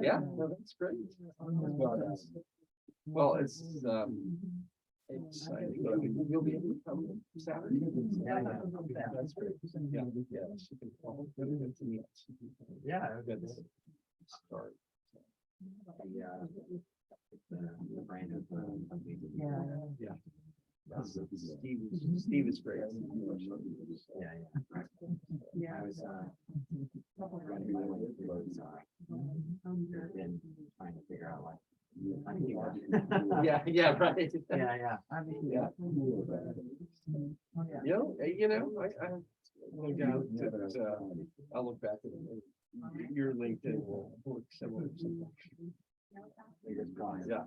Yeah, no, that's great. Well, it's exciting. You'll be able to come Saturday. Yeah, That's great. Yeah, she can call. Yeah, Good start. The brain of Yeah. Steve is great. Yeah. I was running my way through those, and trying to figure out like how do you work? Yeah, right. Yeah. I will go to, I'll look back at your LinkedIn will look similar to. Yeah.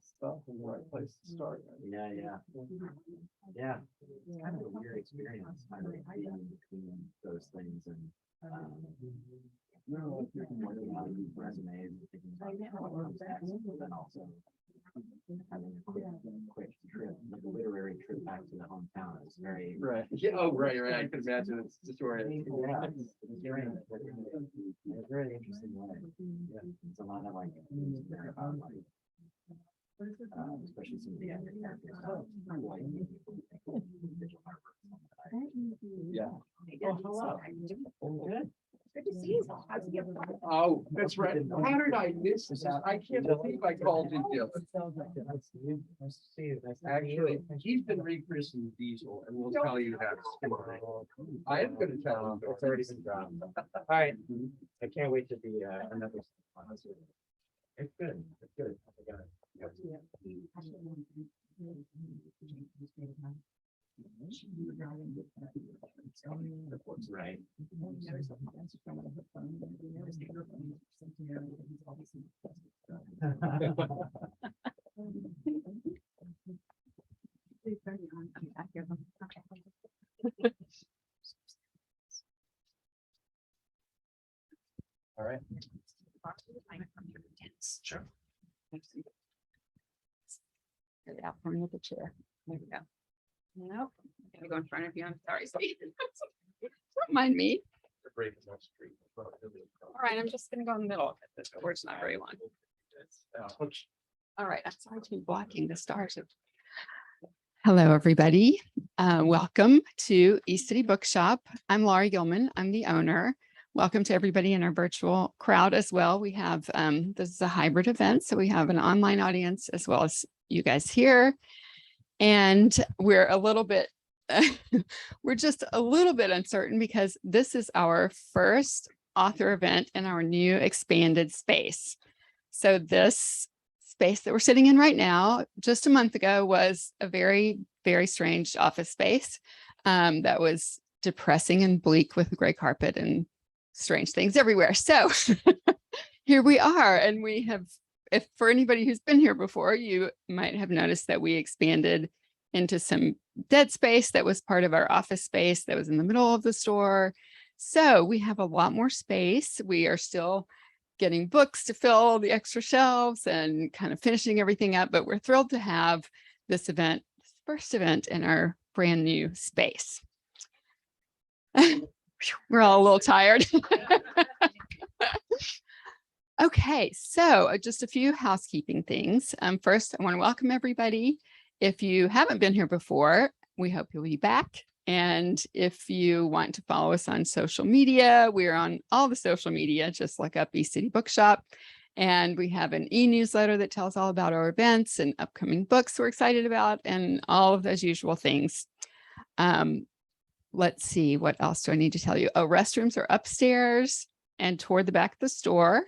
Stuff in the right place to start. Yeah. It's kind of a weird experience, kind of being in between those things and working on these resumes and thinking about what comes next, but then also having a quick trip, like a literary trip back to the hometown is very right. Yeah. Oh, right. I can imagine it's disorienting. Yeah, it's very interesting way. Yeah, it's a lot of like there about like especially some of the other characters. Like Vigil Harbor. Yeah. Oh, hello. Good. Good to see you. How's it going? Oh, that's right. How did I miss this? I can't believe I called you Dylan. Actually, he's been rechristened Diesel, and we'll tell you that story. I am going to tell him. It's already been dropped. All right. I can't wait to be another. It's good. It's good. I got it. Right. All right. Sure. Get it out from under the chair. There we go. Nope. I'm gonna go in front of you. I'm sorry, Steve. Don't mind me. All right, I'm just gonna go in the middle of it. The word's not very long. All right, I'm sorry to be blocking the stars. Hello, everybody. Welcome to East City Bookshop. I'm Laurie Gilman. I'm the owner. Welcome to everybody in our virtual crowd as well. We have, this is a hybrid event, so we have an online audience as well as you guys here. And we're a little bit, we're just a little bit uncertain because this is our first author event in our new expanded space. So this space that we're sitting in right now, just a month ago, was a very, very strange office space that was depressing and bleak with gray carpet and strange things everywhere. So here we are, and we have, if for anybody who's been here before, you might have noticed that we expanded into some dead space that was part of our office space that was in the middle of the store. So we have a lot more space. We are still getting books to fill the extra shelves and kind of finishing everything up, but we're thrilled to have this event, this first event in our brand new space. We're all a little tired. Okay, so just a few housekeeping things. First, I want to welcome everybody. If you haven't been here before, we hope you'll be back. And if you want to follow us on social media, we're on all the social media. Just look up East City Bookshop. And we have an e-newsletter that tells all about our events and upcoming books we're excited about and all of those usual things. Let's see, what else do I need to tell you? Oh, restrooms are upstairs and toward the back of the store.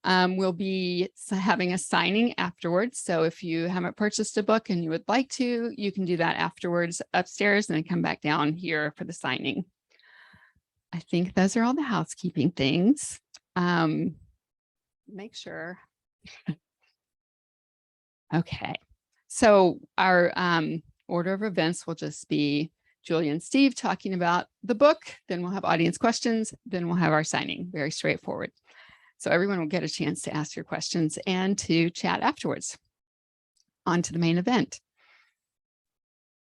We'll be having a signing afterwards. So if you haven't purchased a book and you would like to, you can do that afterwards upstairs and then come back down here for the signing. I think those are all the housekeeping things. Make sure. Okay, so our order of events will just be Julie and Steve talking about the book, then we'll have audience questions, then we'll have our signing. Very straightforward. So everyone will get a chance to ask your questions and to chat afterwards. On to the main event.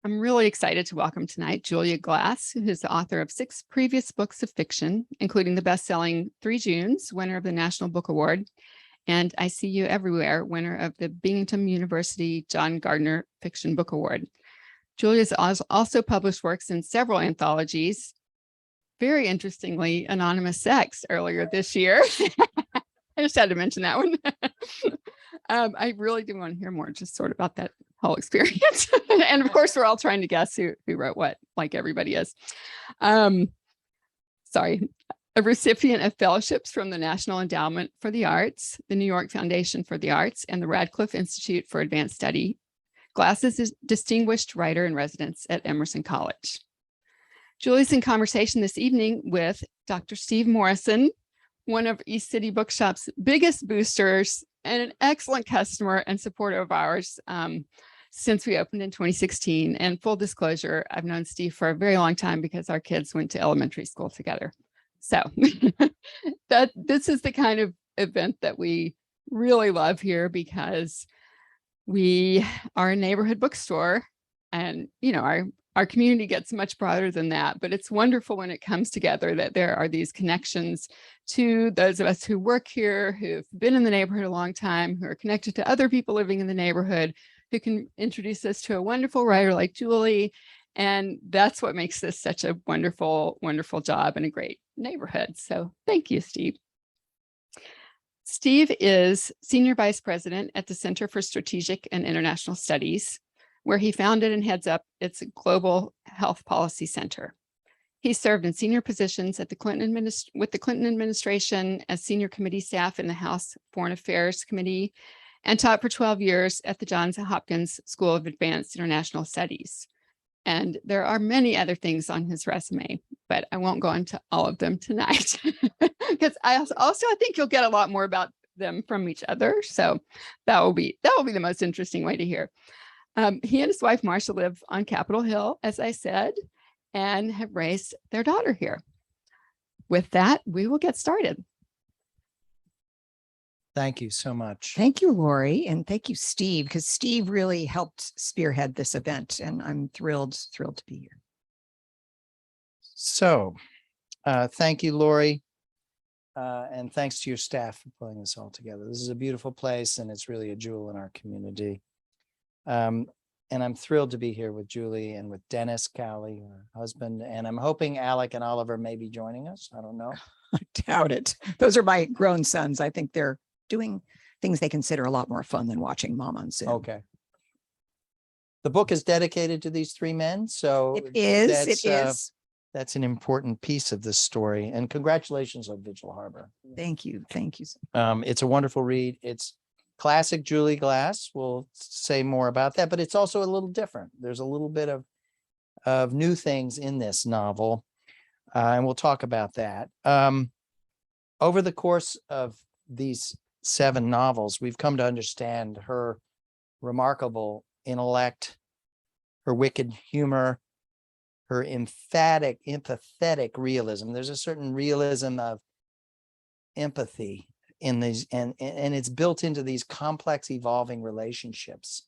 I'm really excited to welcome tonight Julia Glass, who is the author of 6 previous books of fiction, including the best-selling 3 Junes, winner of the National Book Award, and I See You Everywhere, winner of the Binghamton University John Gardner Fiction Book Award. Julia's also published works in several anthologies. Very interestingly, Anonymous Sex earlier this year. I just had to mention that one. I really do want to hear more just sort of about that whole experience. And of course, we're all trying to guess who wrote what, like everybody is. Sorry. A recipient of fellowships from the National Endowment for the Arts, the New York Foundation for the Arts, and the Radcliffe Institute for Advanced Study. Glass is a distinguished writer in residence at Emerson College. Julie's in conversation this evening with Dr. Steve Morrison, one of East City Bookshop's biggest boosters and an excellent customer and supporter of ours since we opened in 2016. And full disclosure, I've known Steve for a very long time because our kids went to elementary school together. So this is the kind of event that we really love here because we are a neighborhood bookstore, and our community gets much broader than that, but it's wonderful when it comes together that there are these connections to those of us who work here, who've been in the neighborhood a long time, who are connected to other people living in the neighborhood, who can introduce us to a wonderful writer like Julie. And that's what makes this such a wonderful, wonderful job and a great neighborhood. So thank you, Steve. Steve is Senior Vice President at the Center for Strategic and International Studies, where he founded and heads up its Global Health Policy Center. He served in senior positions at the with the Clinton administration as senior committee staff in the House Foreign Affairs Committee, and taught for 12 years at the Johns Hopkins School of Advanced International Studies. And there are many other things on his resume, but I won't go into all of them tonight because I think you'll get a lot more about them from each other. So that will be the most interesting way to hear. He and his wife, Marcia, live on Capitol Hill, as I said, and have raised their daughter here. With that, we will get started. Thank you so much. Thank you, Lori, and thank you, Steve, because Steve really helped spearhead this event, and I'm thrilled to be here. So, thank you, Lori, and thanks to your staff for pulling this all together. This is a beautiful place, and it's really a jewel in our community. And I'm thrilled to be here with Julie and with Dennis Cowley, her husband, and I'm hoping Alec and Oliver may be joining us. I don't know. I doubt it. Those are my grown sons. I think they're doing things they consider a lot more fun than watching Mom on Zoom. Okay. The book is dedicated to these 3 men, so It is. That's an important piece of this story. And congratulations on Vigil Harbor. Thank you. It's a wonderful read. It's classic Julie Glass. We'll say more about that, but it's also a little different. There's a little bit of new things in this novel, and we'll talk about that. Over the course of these 7 novels, we've come to understand her remarkable intellect, her wicked humor, her emphatic, empathetic realism. There's a certain realism of empathy in these, and it's built into these complex, evolving relationships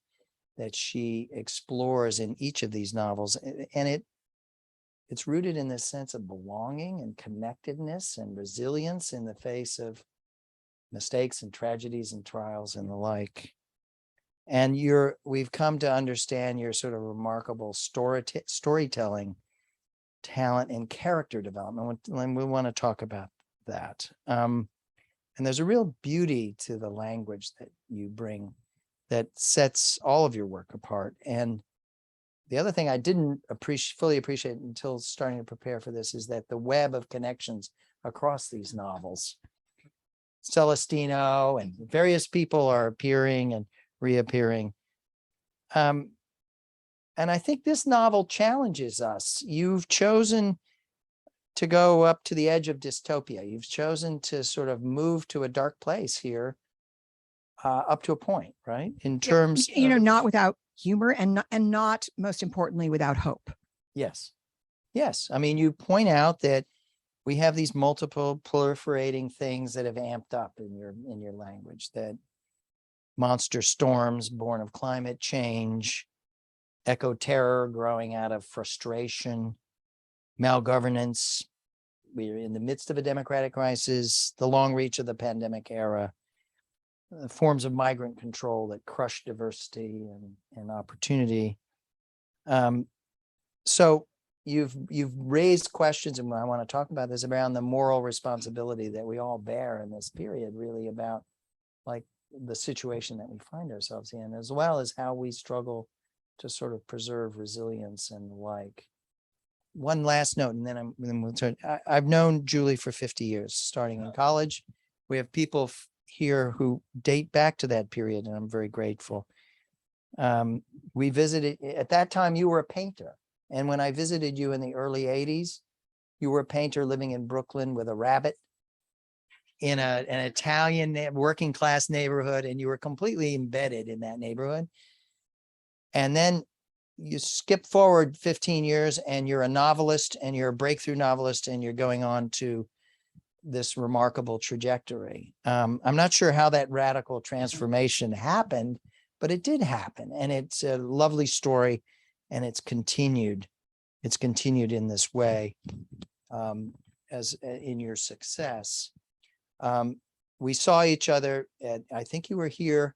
that she explores in each of these novels. And it's rooted in this sense of belonging and connectedness and resilience in the face of mistakes and tragedies and trials and the like. And we've come to understand your sort of remarkable storytelling talent and character development. And we want to talk about that. And there's a real beauty to the language that you bring that sets all of your work apart. And the other thing I didn't fully appreciate until starting to prepare for this is that the web of connections across these novels, Celestino and various people are appearing and reappearing. And I think this novel challenges us. You've chosen to go up to the edge of dystopia. You've chosen to sort of move to a dark place here, up to a point, right? In terms, not without humor and not most importantly without hope. Yes. I mean, you point out that we have these multiple proliferating things that have amped up in your language, that monster storms born of climate change, eco-terror growing out of frustration, malgovernance. We're in the midst of a democratic crisis, the long reach of the pandemic era, forms of migrant control that crush diversity and opportunity. So you've raised questions, and I want to talk about this, around the moral responsibility that we all bear in this period, really, about like the situation that we find ourselves in, as well as how we struggle to sort of preserve resilience and the like. One last note, and then we'll turn. I've known Julie for 50 years, starting in college. We have people here who date back to that period, and I'm very grateful. We visited, at that time, you were a painter. And when I visited you in the early 80s, you were a painter living in Brooklyn with a rabbit in an Italian working class neighborhood, and you were completely embedded in that neighborhood. And then you skip forward 15 years and you're a novelist, and you're a breakthrough novelist, and you're going on to this remarkable trajectory. I'm not sure how that radical transformation happened, but it did happen. And it's a lovely story, and it's continued in this way as in your success. We saw each other at, I think you were here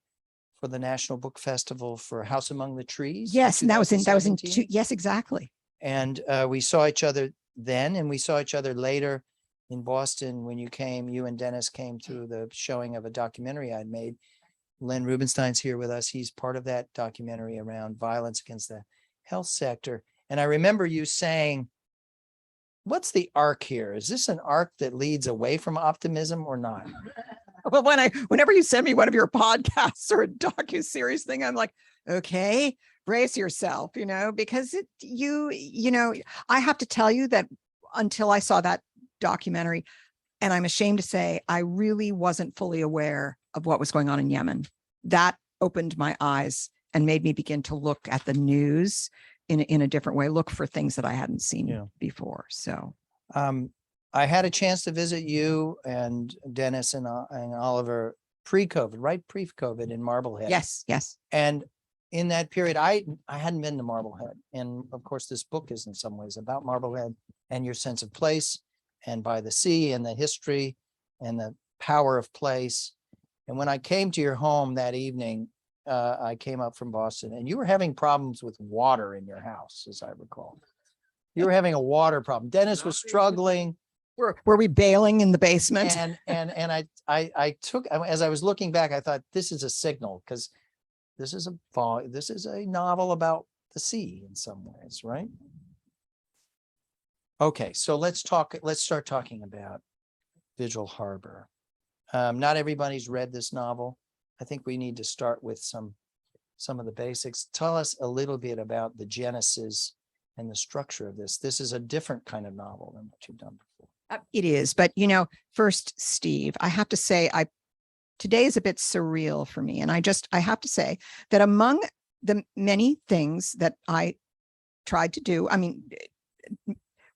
for the National Book Festival for House Among the Trees. Yes, and that was in 2017. yes, exactly. And we saw each other then, and we saw each other later in Boston when you and Dennis came to the showing of a documentary I'd made. Len Rubenstein's here with us. He's part of that documentary around violence against the health sector. And I remember you saying, what's the arc here? Is this an arc that leads away from optimism or not? Well, whenever you send me one of your podcasts or a docuseries thing, I'm like, okay, brace yourself, because I have to tell you that until I saw that documentary, and I'm ashamed to say, I really wasn't fully aware of what was going on in Yemen. That opened my eyes and made me begin to look at the news in a different way, look for things that I hadn't seen before. So I had a chance to visit you and Dennis and Oliver pre-COVID, right? Pre-COVID in Marblehead. Yes. And in that period, I hadn't been to Marblehead. And of course, this book is in some ways about Marblehead and your sense of place, and by the sea, and the history and the power of place. And when I came to your home that evening, I came up from Boston, and you were having problems with water in your house, as I recall. You were having a water problem. Dennis was struggling. Were we bailing in the basement? And I took, as I was looking back, I thought, this is a signal, because this is a novel about the sea in some ways, right? Okay, so let's start talking about Vigil Harbor. Not everybody's read this novel. I think we need to start with some of the basics. Tell us a little bit about the genesis and the structure of this. This is a different kind of novel than what you've done before. It is, but first, Steve, I have to say, today is a bit surreal for me. And I have to say that among the many things that I tried to do,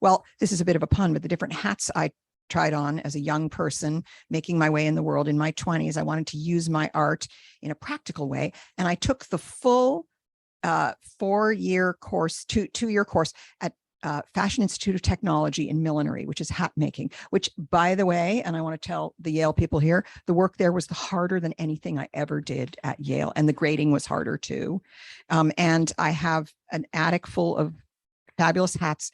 well, this is a bit of a pun, but the different hats I tried on as a young person, making my way in the world in my 20s, I wanted to use my art in a practical way. And I took the full 4-year course, two-year course at Fashion Institute of Technology in millinery, which is hat making, which, by the way, and I want to tell the Yale people here, the work there was harder than anything I ever did at Yale. And the grading was harder too. And I have an attic full of fabulous hats.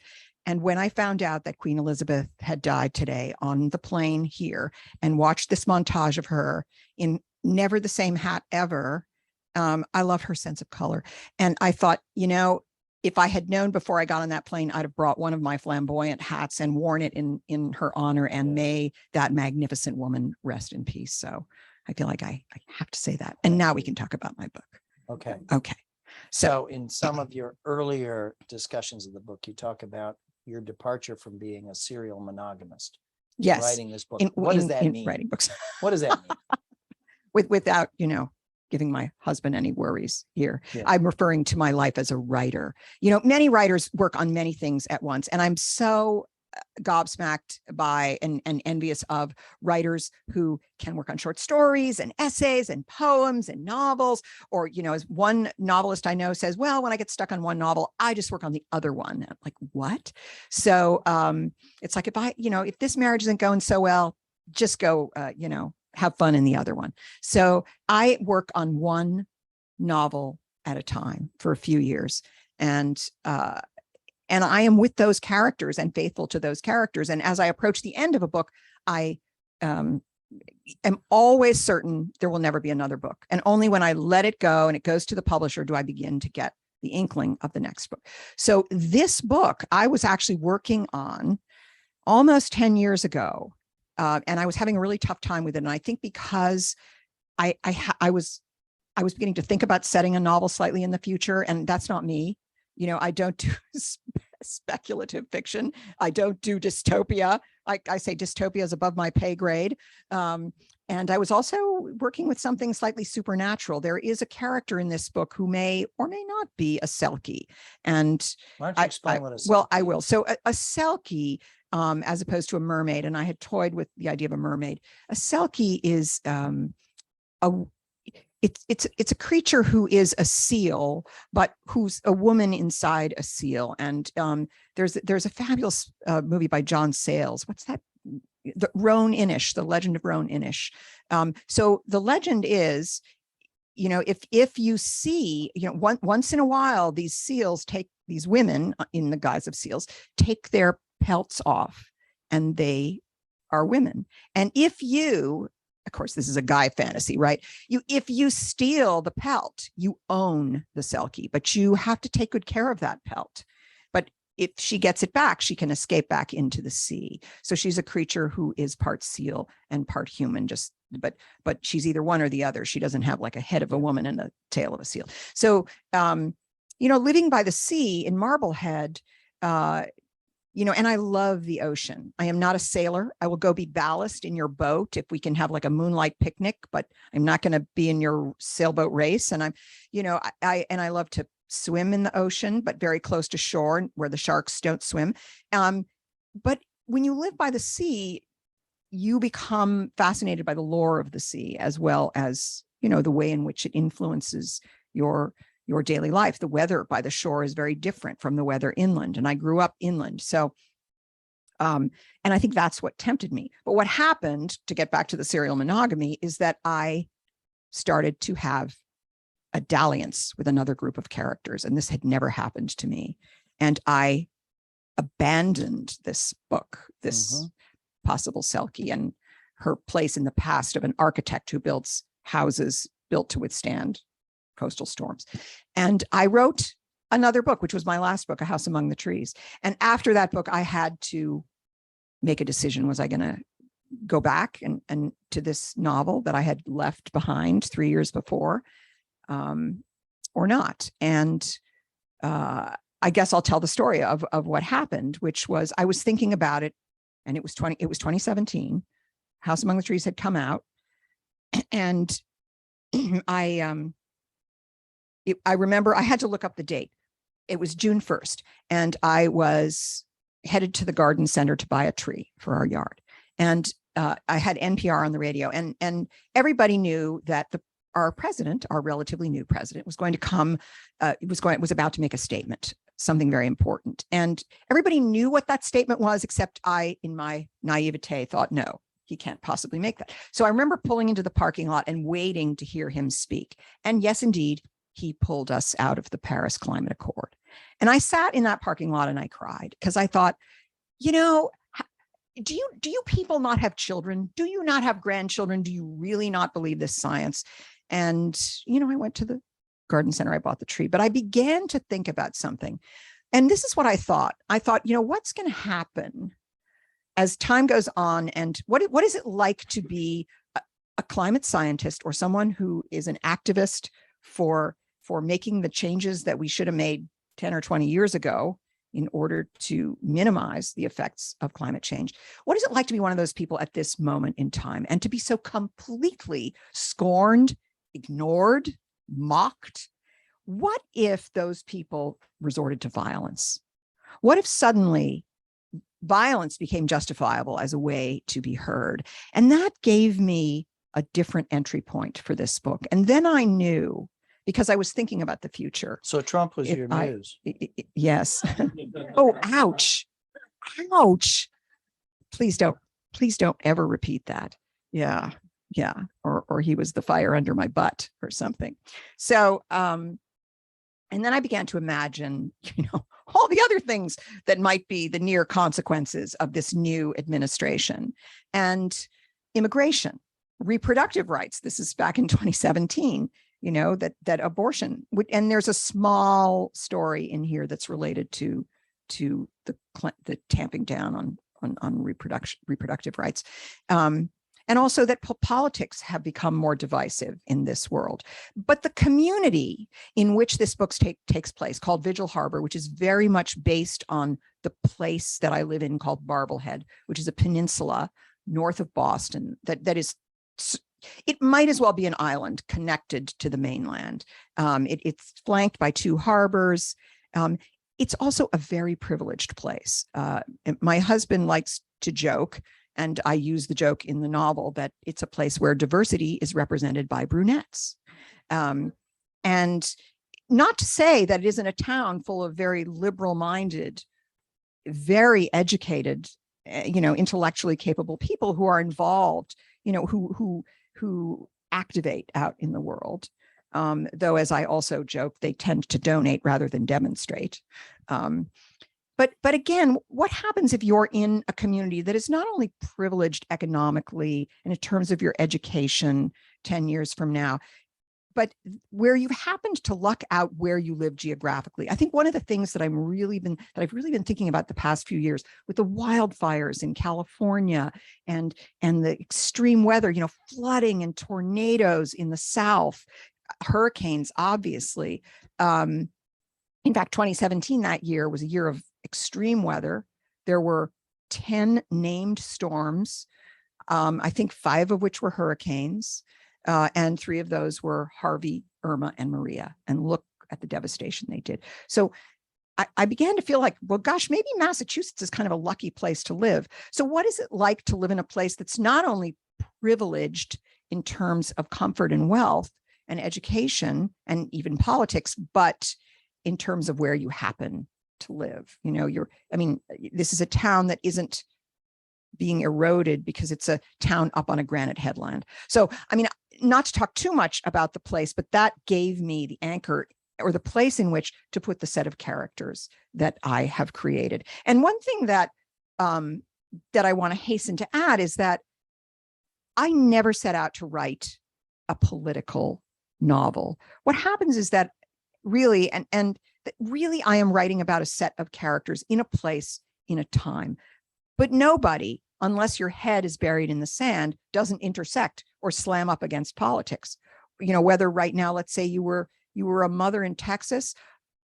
And when I found out that Queen Elizabeth had died today on the plane here, and watched this montage of her in never the same hat ever, I love her sense of color. And I thought, if I had known before I got on that plane, I'd have brought one of my flamboyant hats and worn it in her honor, and may that magnificent woman rest in peace. So I feel like I have to say that. And now we can talk about my book. Okay. So in some of your earlier discussions of the book, you talk about your departure from being a serial monogamist. Yes. Writing this book. What does that mean? Writing books. What does that mean? Without, giving my husband any worries here. Yeah. I'm referring to my life as a writer. Many writers work on many things at once, and I'm so gobsmacked by and envious of writers who can work on short stories and essays and poems and novels. Or, you know, as one novelist I know says, well, when I get stuck on one novel, I just work on the other one. I'm like, what? So it's like, if this marriage isn't going so well, just go, have fun in the other one. So I work on one novel at a time for a few years. And I am with those characters and faithful to those characters. And as I approach the end of a book, I am always certain there will never be another book. And only when I let it go and it goes to the publisher do I begin to get the inkling of the next book. So this book I was actually working on almost 10 years ago. And I was having a really tough time with it. And I think because I was beginning to think about setting a novel slightly in the future, and that's not me. You know, I don't do speculative fiction. I don't do dystopia. I say dystopia is above my pay grade. And I was also working with something slightly supernatural. There is a character in this book who may or may not be a Selkie. And Why don't you explain what a well, I Selkie will. is? So a Selkie, as opposed to a mermaid, and I had toyed with the idea of a mermaid. A Selkie is it's a creature who is a seal, but who's a woman inside a seal. And there's a fabulous movie by John Sayles. What's that? The Roan Inish, The Legend of Roan Inish. So the legend is, if you see, once in a while, these seals these women in the guise of seals take their pelts off, and they are women. And if you, of course, this is a guy fantasy, right? If you steal the pelt, you own the Selkie, but you have to take good care of that pelt. But if she gets it back, she can escape back into the sea. So she's a creature who is part seal and part human, but she's either one or the other. She doesn't have like a head of a woman and a tail of a seal. So, living by the sea in Marblehead, and I love the ocean. I am not a sailor. I will go be ballast in your boat if we can have like a moonlight picnic, but I'm not going to be in your sailboat race. And I love to swim in the ocean, but very close to shore where the sharks don't swim. But when you live by the sea, you become fascinated by the lore of the sea, as well as, the way in which it influences your daily life. The weather by the shore is very different from the weather inland. And I grew up inland. So, and I think that's what tempted me. But what happened, to get back to the serial monogamy, is that I started to have a dalliance with another group of characters. And this had never happened to me. And I abandoned this book, this possible Selkie, and her place in the past of an architect who builds houses built to withstand coastal storms. And I wrote another book, which was my last book, A House Among the Trees. And after that book, I had to make a decision. Was I going to go back and to this novel that I had left behind 3 years before, or not? And I guess I'll tell the story of what happened, which was I was thinking about it, and it was 2017. House Among the Trees had come out, and I remember I had to look up the date. It was June 1st, and I was headed to the garden center to buy a tree for our yard. And I had NPR on the radio, and everybody knew that our president, our relatively new president, was going to come, was about to make a statement, something very important. And everybody knew what that statement was, except I, in my naivete, thought, no, he can't possibly make that. So I remember pulling into the parking lot and waiting to hear him speak. And yes, indeed, he pulled us out of the Paris Climate Accord. And I sat in that parking lot and I cried, because I thought, do you people not have children? Do you not have grandchildren? Do you really not believe this science? And, I went to the garden center, I bought the tree, but I began to think about something. And this is what I thought. I thought, what's going to happen as time goes on? And what is it like to be a climate scientist, or someone who is an activist for making the changes that we should have made 10 or 20 years ago in order to minimize the effects of climate change? What is it like to be one of those people at this moment in time, and to be so completely scorned, ignored, mocked? What if those people resorted to violence? What if suddenly violence became justifiable as a way to be heard. And that gave me a different entry point for this book. And then I knew, because I was thinking about the future. So Trump was If your I- muse. Yes. Oh, ouch. Ouch. Please don't ever repeat that. Yeah. Yeah. Or he was the fire under my butt or something. So, and then I began to imagine, all the other things that might be the near consequences of this new administration, and immigration, reproductive rights. This is back in 2017, that abortion would, and there's a small story in here that's related to the tamping down on reproductive rights. And also that politics have become more divisive in this world. But the community in which this book takes place, called Vigil Harbor, which is very much based on the place that I live in called Marblehead, which is a peninsula north of Boston, that is, it might as well be an island connected to the mainland. It's flanked by 2 harbors. It's also a very privileged place. My husband likes to joke, and I use the joke in the novel, that it's a place where diversity is represented by brunettes. And not to say that it isn't a town full of very liberal-minded, very educated, intellectually capable people who are involved, who activate out in the world. Though, as I also joke, they tend to donate rather than demonstrate. But again, what happens if you're in a community that is not only privileged economically and in terms of your education 10 years from now, but where you've happened to luck out where you live geographically? I think one of the things that I've really been thinking about the past few years with the wildfires in California and the extreme weather, flooding and tornadoes in the South, hurricanes, obviously. In fact, 2017, that year, was a year of extreme weather. There were 10 named storms, I think 5 of which were hurricanes, and 3 of those were Harvey, Irma, and Maria. And look at the devastation they did. So I began to feel like, well, gosh, maybe Massachusetts is kind of a lucky place to live. So what is it like to live in a place that's not only privileged in terms of comfort and wealth and education and even politics, but in terms of where you happen to live? This is a town that isn't being eroded because it's a town up on a granite headland. So, not to talk too much about the place, but that gave me the anchor, or the place in which to put the set of characters that I have created. And one thing that I want to hasten to add is that I never set out to write a political novel. What happens is that really, and really, I am writing about a set of characters in a place, in a time. But nobody, unless your head is buried in the sand, doesn't intersect or slam up against politics. Whether right now, let's say you were a mother in Texas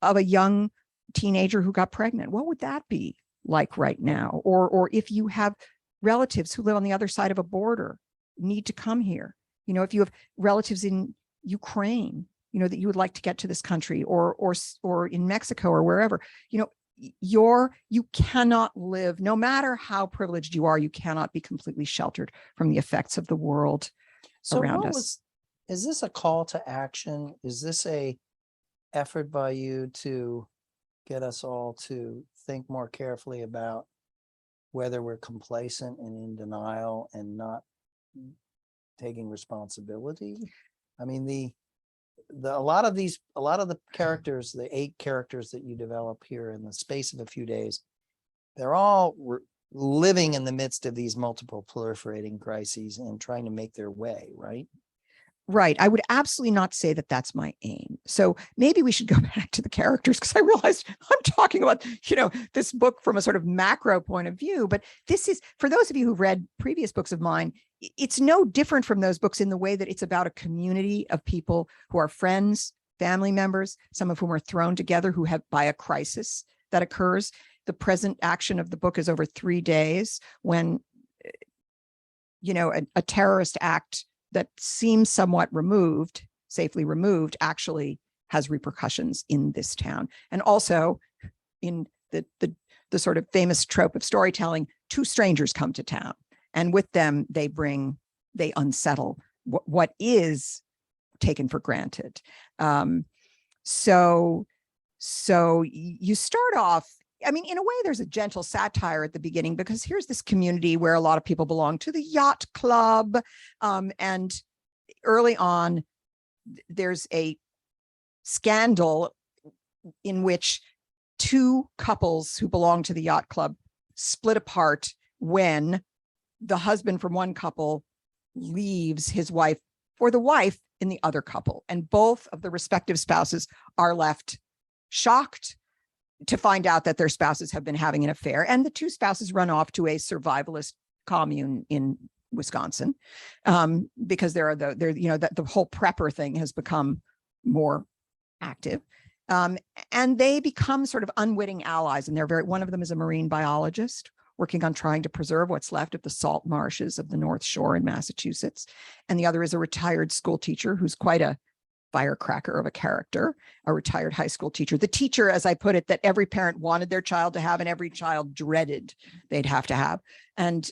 of a young teenager who got pregnant, what would that be like right now? Or if you have relatives who live on the other side of a border, need to come here. If you have relatives in Ukraine, that you would like to get to this country, or in Mexico or wherever, you cannot live, no matter how privileged you are, you cannot be completely sheltered from the effects of the world around us. Is this a call to action? Is this a effort by you to get us all to think more carefully about whether we're complacent and in denial and not taking responsibility? A lot of the characters, the 8 characters that you develop here in the space of a few days, they're all living in the midst of these multiple proliferating crises and trying to make their way, right? Right. I would absolutely not say that that's my aim. So maybe we should go back to the characters, because I realized I'm talking about, this book from a sort of macro point of view. But this is, for those of you who've read previous books of mine, it's no different from those books in the way that it's about a community of people who are friends, family members, some of whom are thrown together, who have, by a crisis that occurs. The present action of the book is over 3 days when, a terrorist act that seems somewhat safely removed, actually has repercussions in this town. And also in the the sort of famous trope of storytelling, two strangers come to town, and with them they unsettle what is taken for granted. So you start off, I mean, in a way, there's a gentle satire at the beginning, because here's this community where a lot of people belong to the yacht club. And early on, there's a scandal in which two couples who belong to the yacht club split apart when the husband from one couple leaves his wife for the wife in the other couple. And both of the respective spouses are left shocked to find out that their spouses have been having an affair. And the two spouses run off to a survivalist commune in Wisconsin, because the whole prepper thing has become more active. And they become sort of unwitting allies. And one of them is a marine biologist working on trying to preserve what's left of the salt marshes of the North Shore in Massachusetts. And the other is a retired school teacher who's quite a firecracker of a character, a retired high school teacher. The teacher, as I put it, that every parent wanted their child to have and every child dreaded they'd have to have. And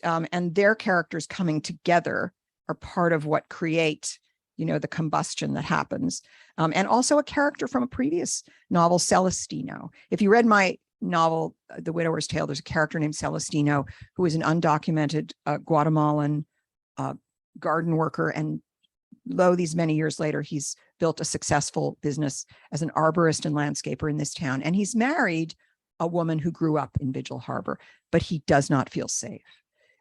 their characters coming together are part of what create, the combustion that happens. And also a character from a previous novel, Celestino. If you read my novel, The Widower's Tale, there's a character named Celestino who is an undocumented Guatemalan garden worker. And lo, these many years later, he's built a successful business as an arborist and landscaper in this town. And he's married a woman who grew up in Vigil Harbor, but he does not feel safe.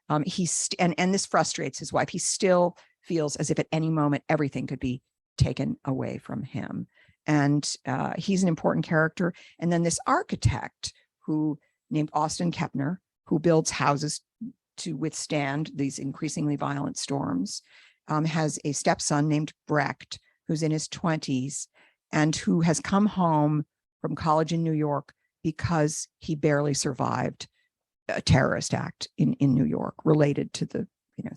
And this frustrates his wife. He still feels as if at any moment everything could be taken away from him. And he's an important character. And then this architect named Austin Kepner, who builds houses to withstand these increasingly violent storms, has a stepson named Brecht, who's in his 20s and who has come home from college in New York because he barely survived a terrorist act in New York related to the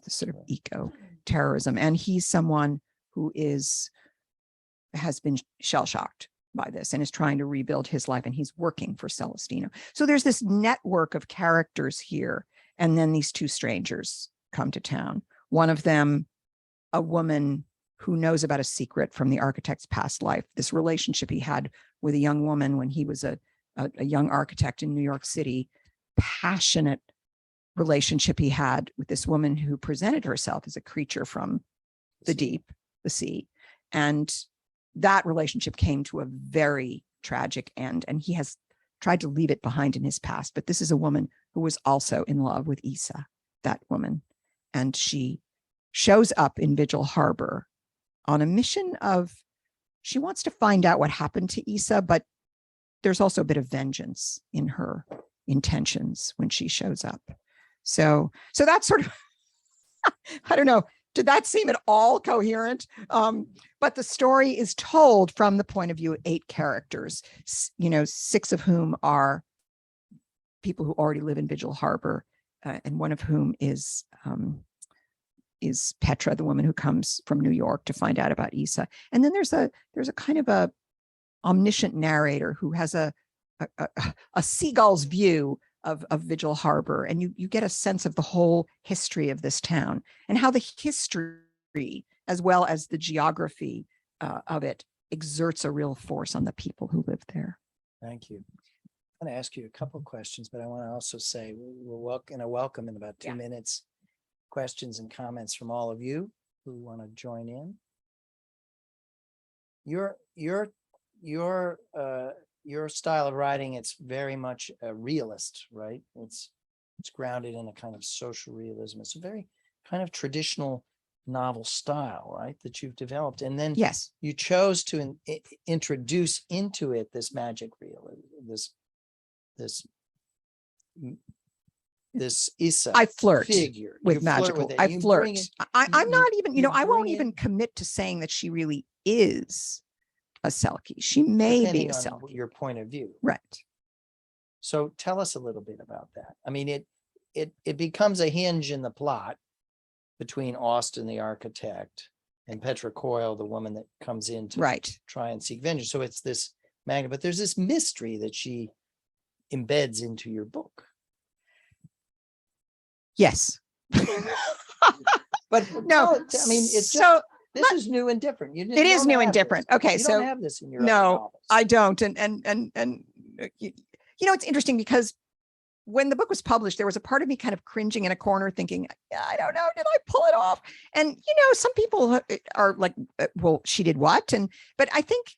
sort of eco-terrorism. And he's someone who has been shell-shocked by this and is trying to rebuild his life, and he's working for Celestino. So there's this network of characters here, and then these two strangers come to town. One of them, a woman who knows about a secret from the architect's past life, this relationship he had with a young woman when he was a young architect in New York City, passionate relationship he had with this woman who presented herself as a creature from the deep, the sea. And that relationship came to a very tragic end, and he has tried to leave it behind in his past. But this is a woman who was also in love with Isa, that woman. And she shows up in Vigil Harbor on a mission she wants to find out what happened to Isa, but there's also a bit of vengeance in her intentions when she shows up. So that's sort of, I don't know, did that seem at all coherent? But the story is told from the point of view of 8 characters, 6 of whom are people who already live in Vigil Harbor, and one of whom is Petra, the woman who comes from New York to find out about Isa. And then there's a kind of a omniscient narrator who has a seagull's view of Vigil Harbor, and you get a sense of the whole history of this town and how the history as well as the geography of it exerts a real force on the people who live there. Thank you. I'm going to ask you a couple of questions, but I want to also say we'll welcome in about 2 minutes questions and comments from all of you who want to join in. Your style of writing, it's very much a realist, right? It's grounded in a kind of social realism. It's a very kind of traditional novel style, right, that you've developed. And then yes, you chose to introduce into it this magic realism, this Isa I flirt figure with magical. I flirt. I'm not even, I won't even commit to saying that she really is a Selkie. She may be a Selkie. Your point of view. Right. So tell us a little bit about that. I mean, it becomes a hinge in the plot between Austin, the architect, and Petra Coyle, the woman that comes in to try and seek vengeance. So it's this magnet, but there's this mystery that she embeds into your book. Yes. But No, I mean, it's so just, this is new and different. You it is don't new and have this. different. Okay, You so don't have this in your other no, novels. I don't. And it's interesting because when the book was published, there was a part of me kind of cringing in a corner thinking, I don't know, did I pull it off? And, some people are like, well, she did what? But I think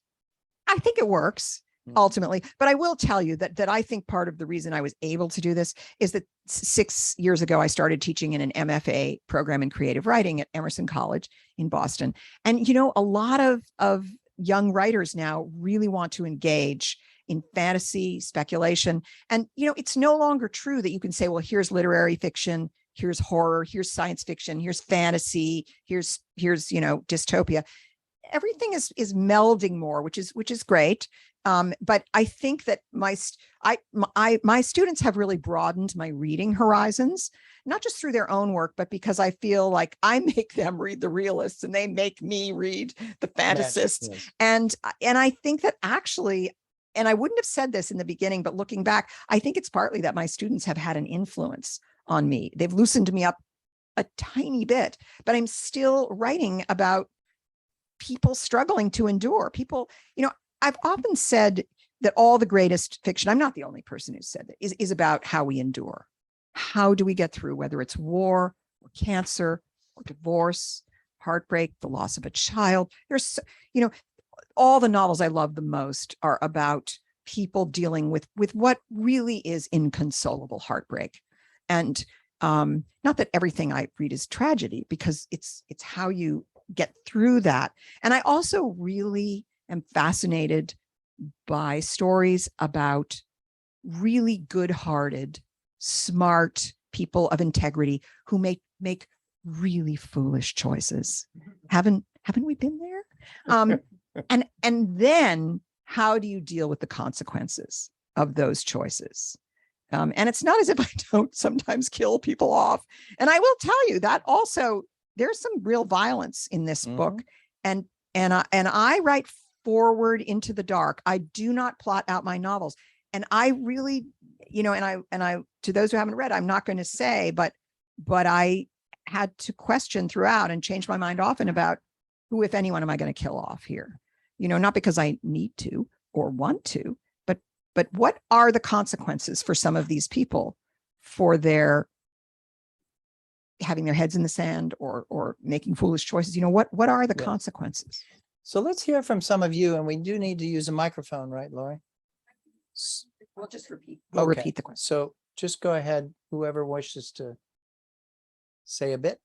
it works ultimately. But I will tell you that I think part of the reason I was able to do this is that 6 years ago, I started teaching in an MFA program in creative writing at Emerson College in Boston. And, a lot of young writers now really want to engage in fantasy, speculation. And, it's no longer true that you can say, well, here's literary fiction, here's horror, here's science fiction, here's fantasy, here's dystopia. Everything is melding more, which is great. But I think that my students have really broadened my reading horizons, not just through their own work, but because I feel like I make them read the realists and they make me read the fantasists. Yes. And I think that actually, and I wouldn't have said this in the beginning, but looking back, I think it's partly that my students have had an influence on me. They've loosened me up a tiny bit, but I'm still writing about people struggling to endure. People, I've often said that all the greatest fiction, I'm not the only person who said that, is about how we endure. How do we get through, whether it's war or cancer or divorce, heartbreak, the loss of a child? There's, all the novels I love the most are about people dealing with what really is inconsolable heartbreak. And not that everything I read is tragedy, because it's how you get through that. And I also really am fascinated by stories about really good-hearted, smart people of integrity who make really foolish choices. Haven't we been there? And then how do you deal with the consequences of those choices? And it's not as if I don't sometimes kill people off. And I will tell you that also there's some real violence in this book. And I write forward into the dark. I do not plot out my novels. And I really, and I to those who haven't read, I'm not going to say, but I had to question throughout and change my mind often about who, if anyone, am I going to kill off here? Not because I need to or want to, but what are the consequences for some of these people for their having their heads in the sand or making foolish choices? What are the consequences? So let's hear from some of you, and we do need to use a microphone, right, Lori? We'll just repeat. We'll Okay. repeat the question. So just go ahead, whoever wishes to say a bit,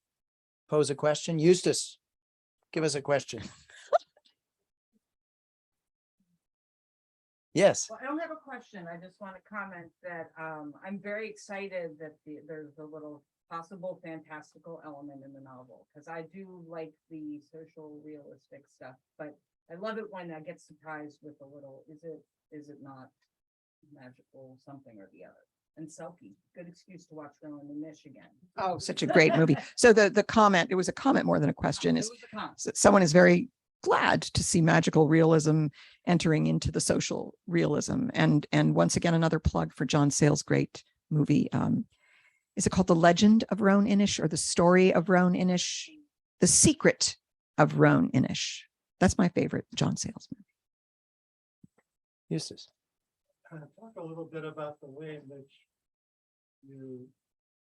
pose a question. Eustace, give us a question. Yes. Well, I don't have a question. I just want to comment that I'm very excited that there's a little possible fantastical element in the novel, because I do like the social realistic stuff, but I love it when I get surprised with a little, is it not magical something or the other? And Selkie, good excuse to watch Rowan and Mish again. Oh, such a great movie. So the comment, it was a comment more than a question, It is was a comment. someone is very glad to see magical realism entering into the social realism. And once again, another plug for John Sayles' great movie. Is it called The Legend of Roan Inish, or The Story of Roan Inish? The Secret of Roan Inish. That's my favorite John Sayles movie. Eustace. Talk a little bit about the way in which you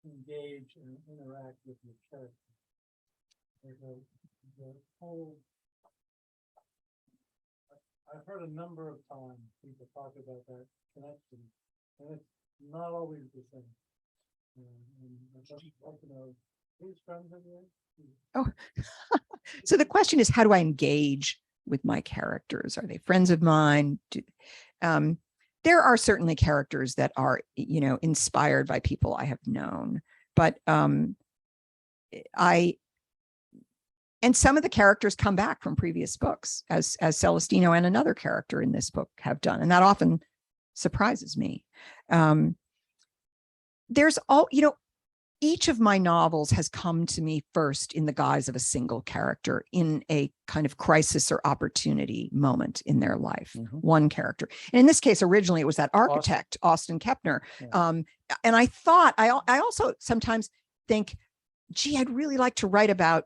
engage and interact with your character. The whole, I've heard a number of times people talk about that connection, and it's not always the same. And I just want to know, who's friends of yours? Oh, so the question is, how do I engage with my characters? Are they friends of mine? There are certainly characters that are, inspired by people I have known, but and some of the characters come back from previous books, as Celestino and another character in this book have done, and that often surprises me. There's all, each of my novels has come to me first in the guise of a single character in a kind of crisis or opportunity moment in their life. One character. And in this case, originally it was that architect, Austin Kepner. Yeah. And I thought, I also sometimes think, gee, I'd really like to write about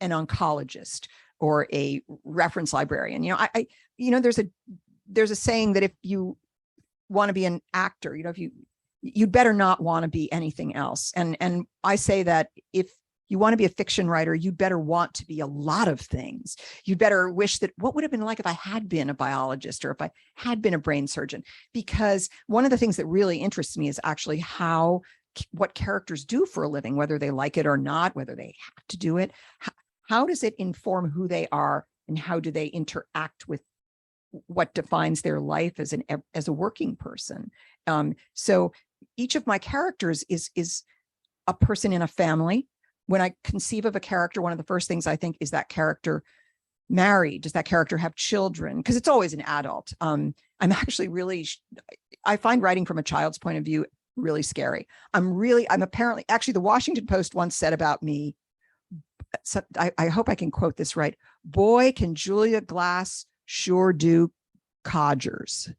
an oncologist or a reference librarian. There's a saying that if you want to be an actor, if you'd better not want to be anything else. And I say that if you want to be a fiction writer, you'd better want to be a lot of things. You'd better wish that what would have been like if I had been a biologist or if I had been a brain surgeon, because one of the things that really interests me is actually what characters do for a living, whether they like it or not, whether they have to do it. How does it inform who they are and how do they interact with what defines their life as a working person? So each of my characters is a person in a family. When I conceive of a character, one of the first things I think is that character married? Does that character have children? Because it's always an adult. I'm actually I find writing from a child's point of view really scary. Actually, the Washington Post once said about me, so I hope I can quote this right. Boy, can Julia Glass sure do codgers,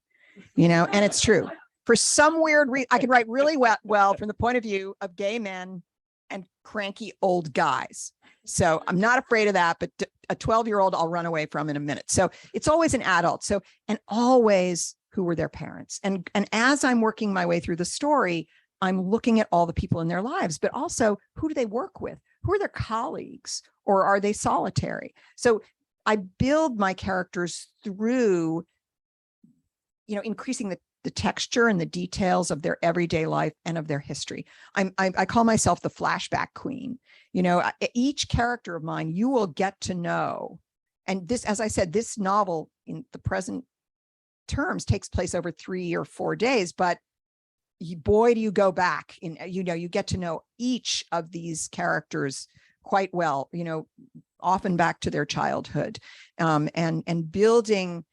and it's true. For some weird reason, I can write really well from the point of view of gay men and cranky old guys. So I'm not afraid of that, but a 12-year-old I'll run away from in a minute. So it's always an adult. So, and always who were their parents. And as I'm working my way through the story, I'm looking at all the people in their lives, but also who do they work with? Who are their colleagues, or are they solitary? So I build my characters through, increasing the texture and the details of their everyday life and of their history. I call myself the flashback queen. Each character of mine, you will get to know. And this, as I said, this novel in the present terms takes place over 3 or 4 days, but boy, do you go back in, you get to know each of these characters quite well, often back to their childhood, and building,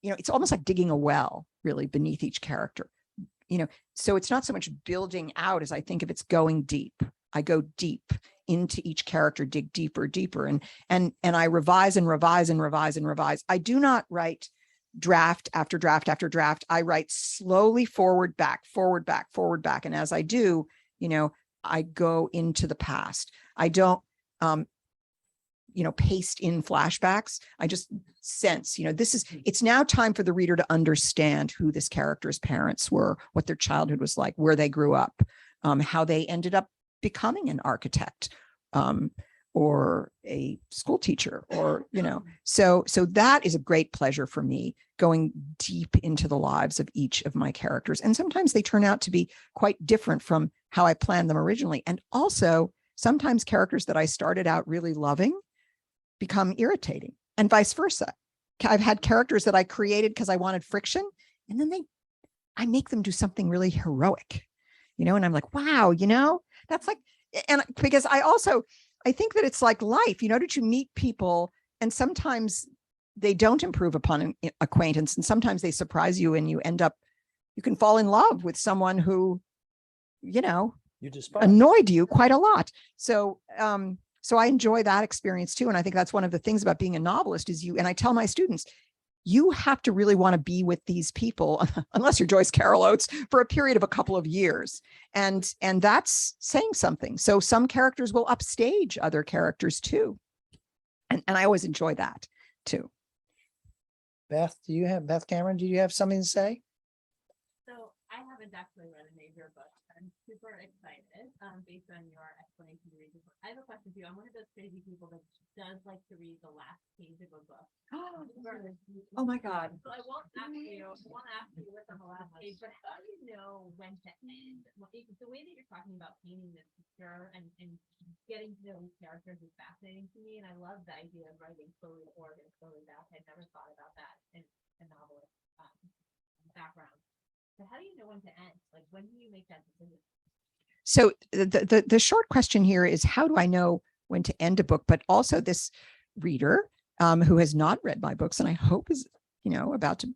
it's almost like digging a well really beneath each character, so it's not so much building out as I think of it's going deep. I go deep into each character, dig deeper, and I revise and revise and revise and revise. I do not write draft after draft after draft. I write slowly forward, back. And as I do, I go into the past. I don't, paste in flashbacks. I just sense, it's now time for the reader to understand who this character's parents were, what their childhood was like, where they grew up, how they ended up becoming an architect, or a school teacher, or, so that is a great pleasure for me, going deep into the lives of each of my characters. And sometimes they turn out to be quite different from how I planned them originally. And also sometimes characters that I started out really loving become irritating, and vice versa. I've had characters that I created because I wanted friction, and then I make them do something really heroic, and I'm like, wow, that's like, and because I think that it's like life, that you meet people and sometimes they don't improve upon an acquaintance, and sometimes they surprise you and you can fall in love with someone who, you despise, annoyed you quite a lot. So I enjoy that experience too. And I think that's one of the things about being a novelist is and I tell my students, you have to really want to be with these people, unless you're Joyce Carol Oates, for a period of a couple of years. And that's saying something. So some characters will upstage other characters too. And I always enjoy that too. Beth Cameron, do you have something to say? So I haven't actually read any of your books. I'm super excited based on your explanation to read the book. I have a question for you. I'm one of those crazy people that does like to read the last page of a book. Oh my God. So I won't ask you what's on the last page, but how do you know when to end? The way that you're talking about painting this picture and getting to know these characters is fascinating to me. And I love the idea of writing slowly forward and slowly back. I'd never thought about that in a novelist background. So how do you know when to end? Like, when do you make that decision? So the short question here is, how do I know when to end a book? But also this reader who has not read my books, and I hope is, about to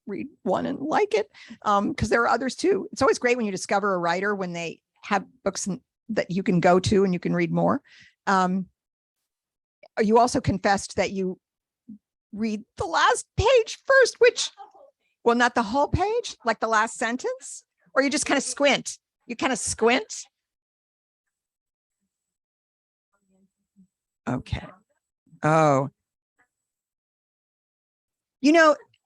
read one and like it, because there are others too. It's always great when you discover a writer when they have books that you can go to and you can read more. You also confessed that you read the last page first, which, well, not the whole page, like the last sentence, or you just kind of squint. You kind of squint. Okay. Oh,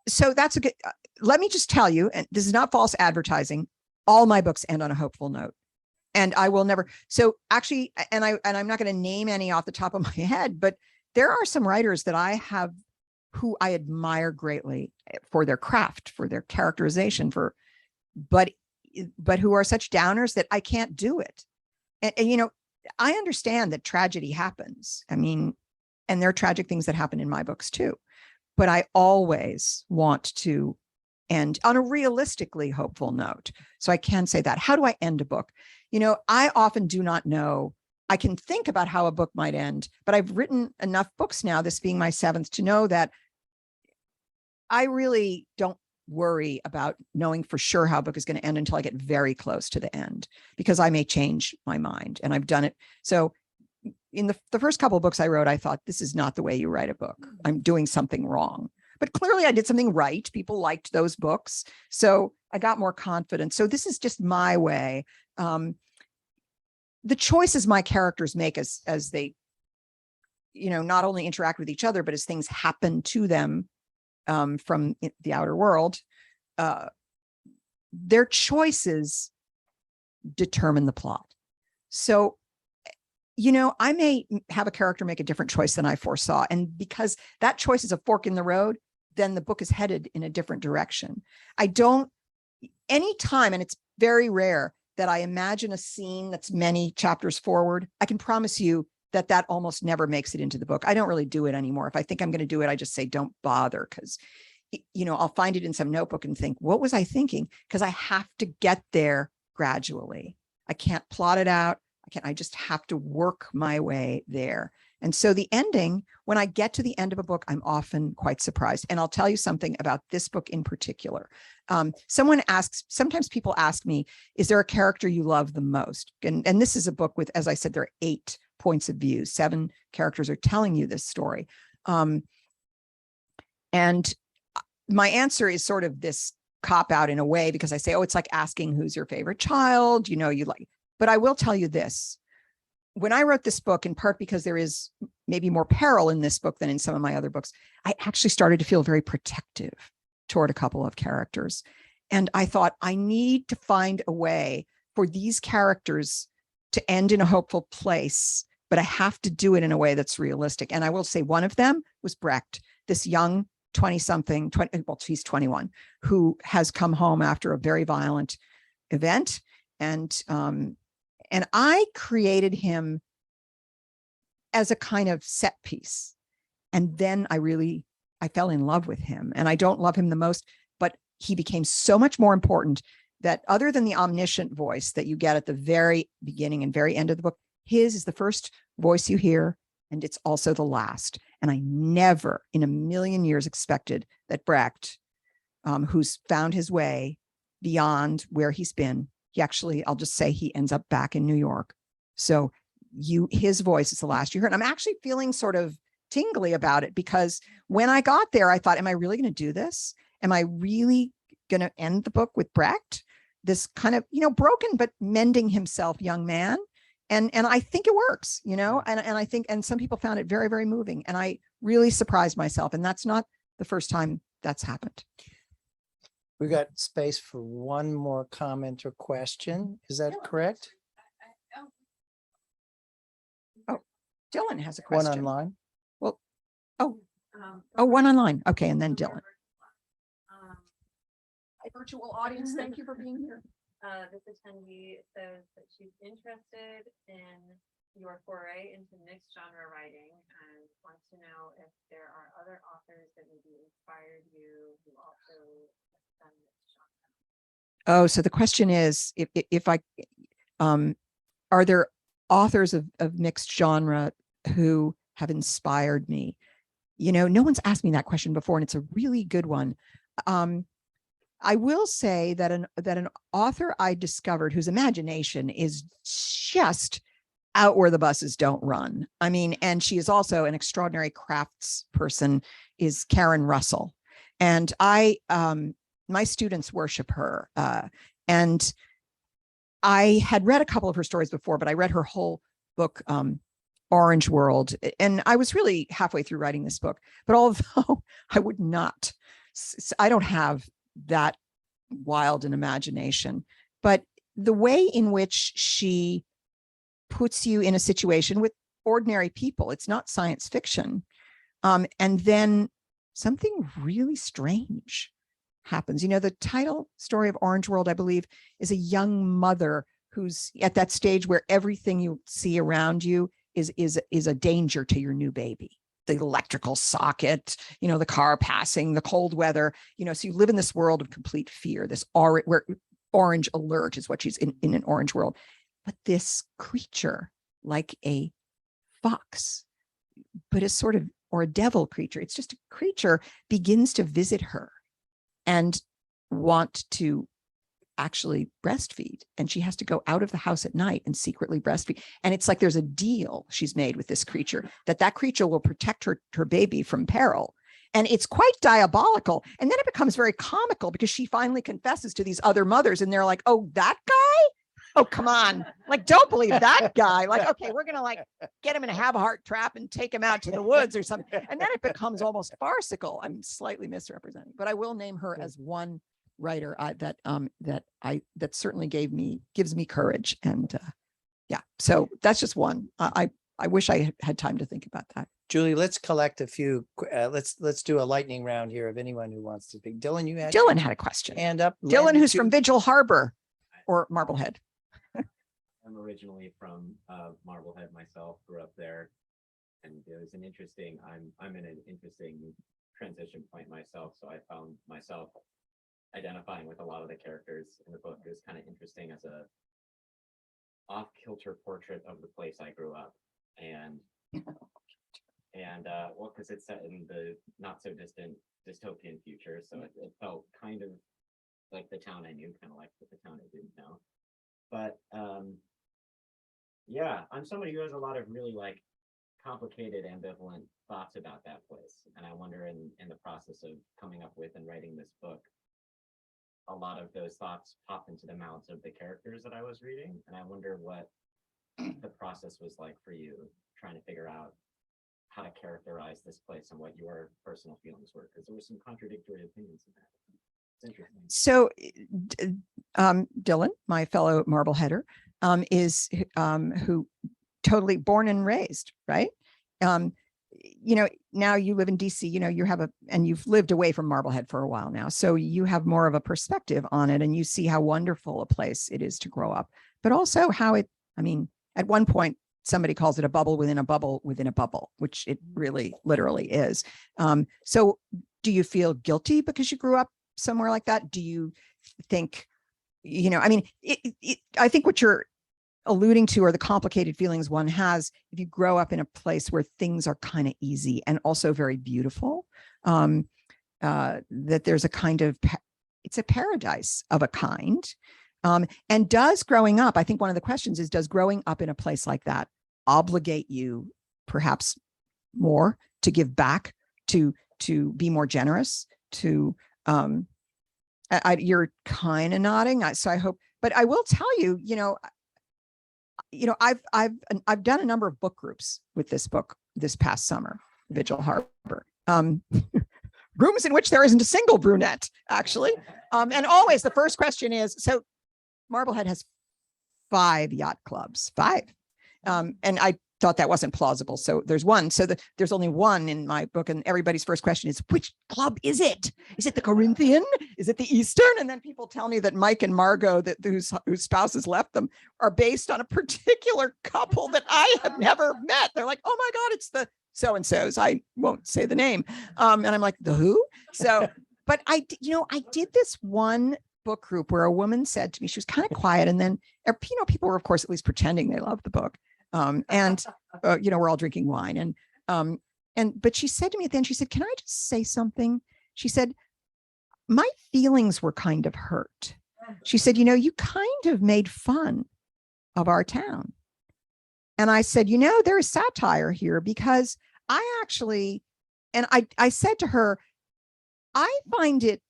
so that's a good, let me just tell you, and this is not false advertising. All my books end on a hopeful note. And I will never. So actually, and I'm not going to name any off the top of my head, but there are some writers that I have who I admire greatly for their craft, for their characterization, but who are such downers that I can't do it. And I understand that tragedy happens. I mean, and there are tragic things that happen in my books too, but I always want to end on a realistically hopeful note. So I can say that. How do I end a book? I often do not know. I can think about how a book might end, but I've written enough books now, this being my 7th, to know that I really don't worry about knowing for sure how a book is going to end until I get very close to the end, because I may change my mind, and I've done it. So in the first couple of books I wrote, I thought, this is not the way you write a book. I'm doing something wrong. But clearly I did something right. People liked those books. So I got more confident. So this is just my way. The choices my characters make as they, not only interact with each other, but as things happen to them from the outer world, their choices determine the plot. So, I may have a character make a different choice than I foresaw. And because that choice is a fork in the road, then the book is headed in a different direction. Anytime, and it's very rare, that I imagine a scene that's many chapters forward, I can promise you that almost never makes it into the book. I don't really do it anymore. If I think I'm going to do it, I just say, don't bother, because, I'll find it in some notebook and think, what was I thinking? Because I have to get there gradually. I can't plot it out. I just have to work my way there. And so the ending, when I get to the end of a book, I'm often quite surprised. And I'll tell you something about this book in particular. Sometimes people ask me, is there a character you love the most? And this is a book with, as I said, there are 8 points of view. 7 characters are telling you this story. And my answer is sort of this cop out in a way, because I say, it's like asking who's your favorite child, you like, but I will tell you this. When I wrote this book, in part because there is maybe more peril in this book than in some of my other books, I actually started to feel very protective toward a couple of characters. And I thought, I need to find a way for these characters to end in a hopeful place, but I have to do it in a way that's realistic. And I will say one of them was Brecht, this young 20-something, he's 21, who has come home after a very violent event. And I created him as a kind of set piece. And then I fell in love with him. And I don't love him the most, but he became so much more important that, other than the omniscient voice that you get at the very beginning and very end of the book, his is the first voice you hear, and it's also the last. And I never in a million years expected that Brecht, who's found his way beyond where he's been, I'll just say he ends up back in New York. So his voice is the last you heard. I'm actually feeling sort of tingly about it, because when I got there, I thought, am I really going to do this? Am I really going to end the book with Brecht, this kind of, broken, but mending himself young man? And I think it works, and I think, and some people found it very, very moving. And I really surprised myself. And that's not the first time that's happened. We've got space for one more comment or question. Is that correct? Oh, Dylan has a One question. online. Well, one online. Okay, and then Dylan. Virtual audience, thank you for being here. This attendee says that she's interested in your foray into mixed genre writing and wants to know if there are other authors that maybe inspired you who also have done mixed genre. Oh, so the question is, if I, are there authors of mixed genre who have inspired me? No one's asked me that question before, and it's a really good one. I will say that an author I discovered whose imagination is just out where the buses don't run. I mean, and she is also an extraordinary crafts person, is Karen Russell. And my students worship her. And I had read a couple of her stories before, but I read her whole book, Orange World. And I was really halfway through writing this book, but although I don't have that wild an imagination, but the way in which she puts you in a situation with ordinary people, it's not science fiction. And then something really strange happens. You know, the title story of Orange World, I believe, is a young mother who's at that stage where everything you see around you is a danger to your new baby. The electrical socket, you know, the car passing, the cold weather, you know, so you live in this world of complete fear, where orange alert is what she's in an orange world. But this creature, like a fox, but a sort of, or a devil creature, it's just a creature, begins to visit her and want to actually breastfeed. And she has to go out of the house at night and secretly breastfeed. And it's like there's a deal she's made with this creature, that creature will protect her baby from peril. And it's quite diabolical. And then it becomes very comical because she finally confesses to these other mothers and they're like, oh, that guy? Oh, come on. Like, don't believe that guy. Like, okay, we're going to like get him in a have-a-heart trap and take him out to the woods or something. And then it becomes almost farcical. I'm slightly misrepresenting, but I will name her as one writer that certainly gives me courage. And yeah, so that's just one. I wish I had time to think about that. Julie, let's collect a few. Let's do a lightning round here of anyone who wants to speak. Dylan, you had Dylan had a question. Hand up. Dylan, who's from Vigil Harbor or Marblehead. I'm originally from Marblehead myself, grew up there, and it was I'm in an interesting transition point myself. So I found myself identifying with a lot of the characters in the book. It was kind of interesting as a off-kilter portrait of the place I grew up, and well, because it's set in the not so distant dystopian future, so it felt kind of like the town I knew, kind of like the town I didn't know. But yeah, I'm somebody who has a lot of really like complicated, ambivalent thoughts about that place, and I wonder in the process of coming up with and writing this book, a lot of those thoughts popped into the mouths of the characters that I was reading, and I wonder what the process was like for you, trying to figure out how to characterize this place and what your personal feelings were, because there were some contradictory opinions in that. It's interesting. So Dylan, my fellow Marbleheader, is who totally born and raised, right? You know, now you live in DC, you know, and you've lived away from Marblehead for a while now. So you have more of a perspective on it and you see how wonderful a place it is to grow up, but also how at one point, somebody calls it a bubble within a bubble within a bubble, which it really literally is. So do you feel guilty because you grew up somewhere like that? Do you think, you know, I think what you're alluding to are the complicated feelings one has if you grow up in a place where things are kind of easy and also very beautiful, that there's a kind of, it's a paradise of a kind. And does growing up, I think one of the questions is, does growing up in a place like that obligate you perhaps more to give back, to be more generous, to, you're kind of nodding. So I hope, but I will tell you, I've done a number of book groups with this book this past summer, Vigil Harbor. Rooms in which there isn't a single brunette, actually. And always the first question is, so Marblehead has 5 yacht clubs, 5. And I thought that wasn't plausible. So there's one. So there's only one in my book. And everybody's first question is, which club is it? Is it the Corinthian? Is it the Eastern? And then people tell me that Mike and Margot, whose spouses left them, are based on a particular couple that I have never met. They're like, oh my God, it's the so-and-sos. I won't say the name. And I'm like, the who? So, but I did this one book group where a woman said to me, she was kind of quiet. And then, people were, of course, at least pretending they loved the book. We're all drinking wine. But she said to me at the end, she said, can I just say something? She said, my feelings were kind of hurt. She said, you kind of made fun of our town. And I said, there is satire here because I actually, and I said to her, I find it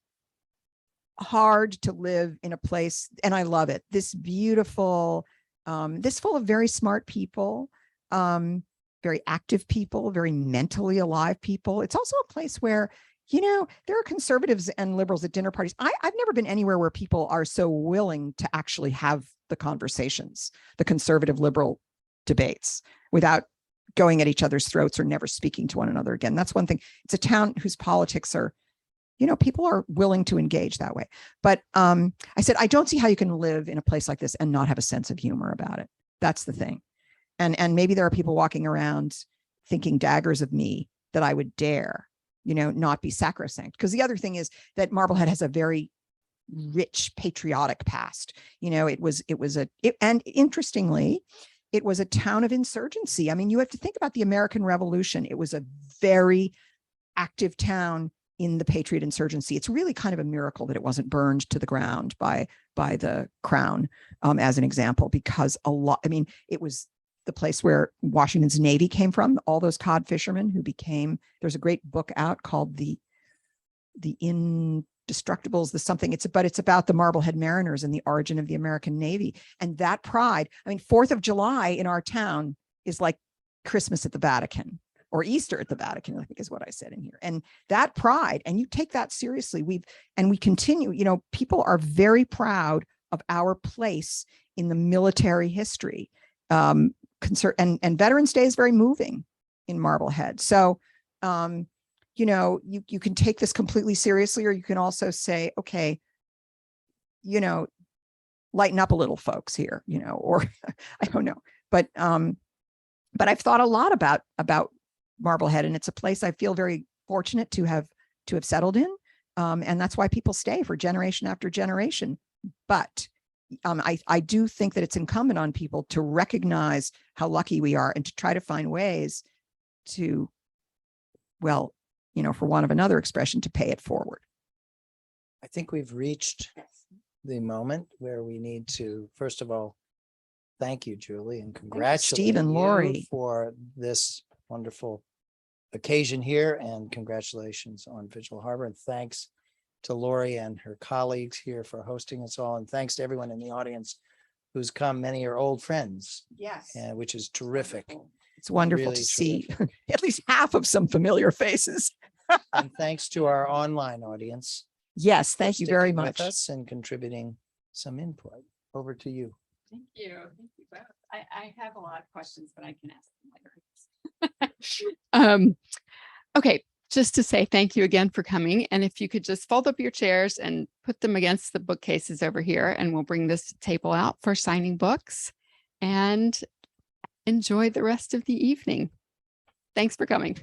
hard to live in a place, and I love it, this beautiful, this full of very smart people, very active people, very mentally alive people. It's also a place where, there are conservatives and liberals at dinner parties. I've never been anywhere where people are so willing to actually have the conversations, the conservative liberal debates, without going at each other's throats or never speaking to one another again. That's one thing. It's a town whose politics are, people are willing to engage that way. But I said, I don't see how you can live in a place like this and not have a sense of humor about it. That's the thing. And maybe there are people walking around thinking daggers of me that I would dare, not be sacrosanct. Because the other thing is that Marblehead has a very rich patriotic past. And interestingly, it was a town of insurgency. I mean, you have to think about the American Revolution. It was a very active town in the Patriot insurgency. It's really kind of a miracle that it wasn't burned to the ground by the crown, as an example, because it was the place where Washington's Navy came from, all those cod fishermen who there's a great book out called the Indestructibles, it's about the Marblehead Mariners and the origin of the American Navy. And that pride, 4th of July in our town is like Christmas at the Vatican, or Easter at the Vatican, I think is what I said in here. And that pride, and you take that seriously, we continue, people are very proud of our place in the military history. And Veterans Day is very moving in Marblehead. So, you can take this completely seriously, or you can also say, okay, lighten up a little, folks here, or I don't know. But I've thought a lot about Marblehead, and it's a place I feel very fortunate to have settled in. And that's why people stay for generation after generation. But I do think that it's incumbent on people to recognize how lucky we are and to try to find ways to, for want of another expression, to pay it forward. I think we've reached the moment where we need to, first of all, thank you, Julie, and congratulate Steve and you Lori for this wonderful occasion here, and congratulations on Vigil Harbor, and thanks to Lori and her colleagues here for hosting us all, and thanks to everyone in the audience who's come. Many are old friends, Yes. which is terrific. It's wonderful Really to see at least half of some familiar faces. And thanks to our online audience. Yes, for thank you very sticking with much. us and contributing some input. Over to you. Thank you. Thank you both. I have a lot of questions, but I can ask them later. Okay, just to say thank you again for coming. And if you could just fold up your chairs and put them against the bookcases over here, and we'll bring this table out for signing books, and enjoy the rest of the evening. Thanks for coming.